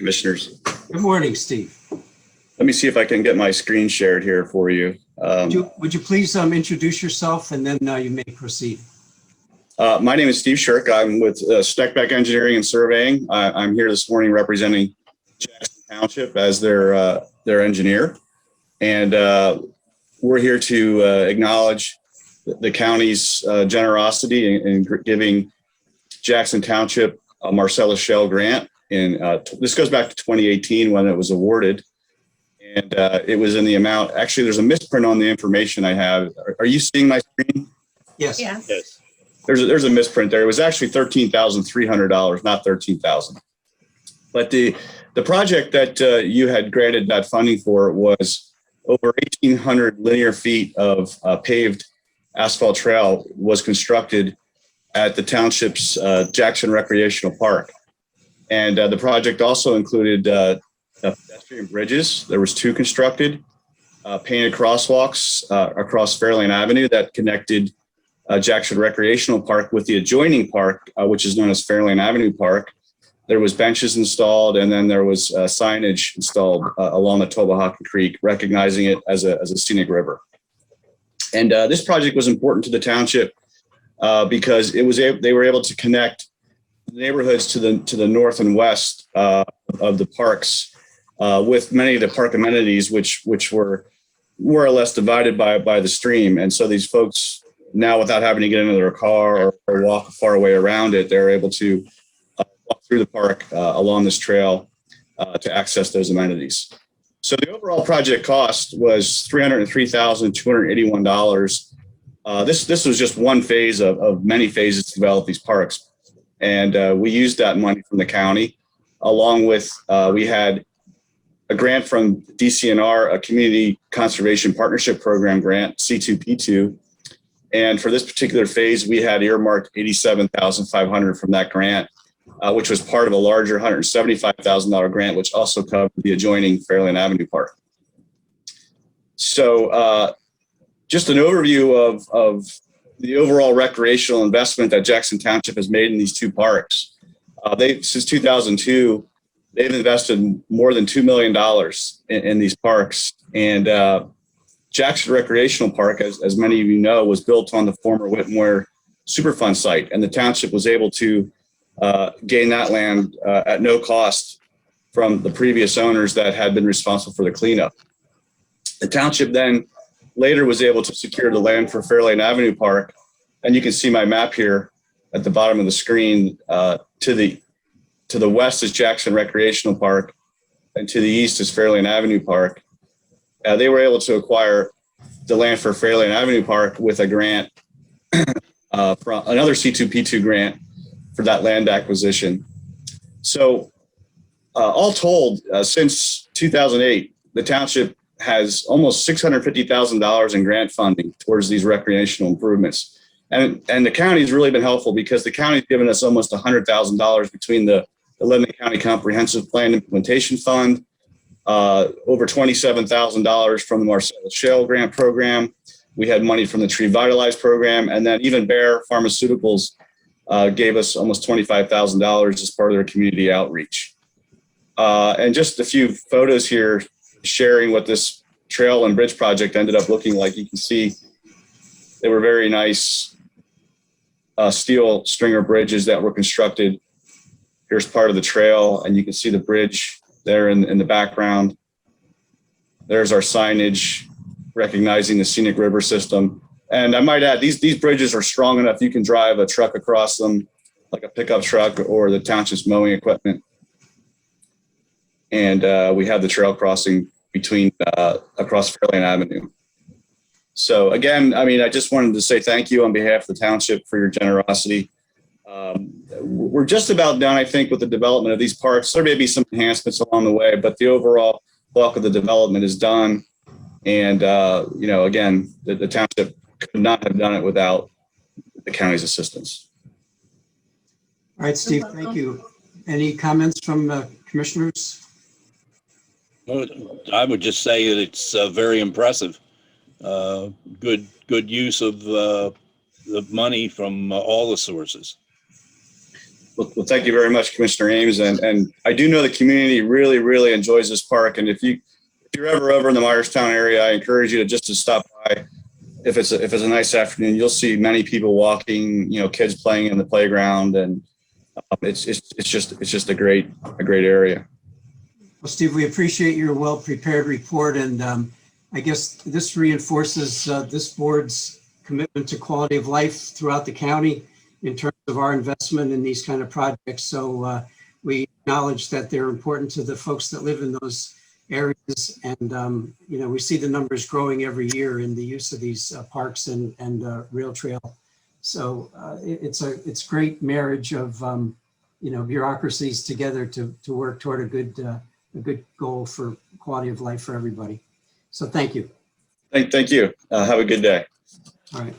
Commissioners. Good morning, Steve. Let me see if I can get my screen shared here for you. Would you please introduce yourself, and then you may proceed. My name is Steve Sherk. I'm with Steckbeck Engineering and Surveying. I'm here this morning representing Jackson Township as their engineer. And we're here to acknowledge the county's generosity in giving Jackson Township a Marcellus Shale grant. And this goes back to 2018 when it was awarded. And it was in the amount, actually, there's a misprint on the information I have. Are you seeing my screen? Yes. Yes. There's a misprint there. It was actually $13,300, not $13,000. But the project that you had granted that funding for was over 1,800 linear feet of paved asphalt trail was constructed at the township's Jackson Recreational Park. And the project also included pedestrian bridges. There was 2 constructed, painted crosswalks across Fairlane Avenue that connected Jackson Recreational Park with the adjoining park, which is known as Fairlane Avenue Park. There was benches installed, and then there was signage installed along the Tulpehocken Creek, recognizing it as a scenic river. And this project was important to the township because they were able to connect neighborhoods to the north and west of the parks with many of the park amenities, which were more or less divided by the stream. And so these folks now, without having to get into their car or walk a far way around it, they're able to walk through the park along this trail to access those amenities. So the overall project cost was $303,281. This was just one phase of many phases to develop these parks. And we used that money from the county, along with we had a grant from DCNR, a Community Conservation Partnership Program grant, C2P2. And for this particular phase, we had earmarked $87,500 from that grant, which was part of a larger $175,000 grant, which also covered the adjoining Fairlane Avenue Park. So just an overview of the overall recreational investment that Jackson Township has made in these 2 parks. Since 2002, they've invested more than $2 million in these parks. And Jackson Recreational Park, as many of you know, was built on the former Whitmoyer Superfund Site, and the township was able to gain that land at no cost from the previous owners that had been responsible for the cleanup. The township then later was able to secure the land for Fairlane Avenue Park, and you can see my map here at the bottom of the screen. To the west is Jackson Recreational Park, and to the east is Fairlane Avenue Park. They were able to acquire the land for Fairlane Avenue Park with a grant from another C2P2 grant for that land acquisition. So all told, since 2008, the township has almost $650,000 in grant funding towards these recreational improvements. And the county's really been helpful because the county's given us almost $100,000 between the Lebanon County Comprehensive Plan Implementation Fund, over $27,000 from the Marcellus Shale Grant Program. We had money from the Tree Vitalize program, and then even Bayer Pharmaceuticals gave us almost $25,000 as part of their community outreach. And just a few photos here sharing what this trail and bridge project ended up looking like. You can see they were very nice steel stringer bridges that were constructed. Here's part of the trail, and you can see the bridge there in the background. There's our signage recognizing the scenic river system. And I might add, these bridges are strong enough you can drive a truck across them, like a pickup truck or the township's mowing equipment. And we have the trail crossing between across Fairlane Avenue. So again, I mean, I just wanted to say thank you on behalf of the township for your generosity. We're just about done, I think, with the development of these parks. There may be some enhancements along the way, but the overall bulk of the development is done. And, you know, again, the township could not have done it without the county's assistance. All right, Steve, thank you. Any comments from commissioners? Well, I would just say that it's very impressive. Good use of the money from all the sources. Well, thank you very much, Commissioner Ames. And I do know the community really, really enjoys this park. And if you're ever over in the Myerstown area, I encourage you to stop by. If it's a nice afternoon, you'll see many people walking, kids playing in the playground, and it's just a great area. Well, Steve, we appreciate your well-prepared report, and I guess this reinforces this board's commitment to quality of life throughout the county in terms of our investment in these kind of projects. So we acknowledge that they're important to the folks that live in those areas, and we see the numbers growing every year in the use of these parks and rail trail. So it's a great marriage of bureaucracies together to work toward a good goal for quality of life for everybody. So thank you. Thank you. Have a good day. All right.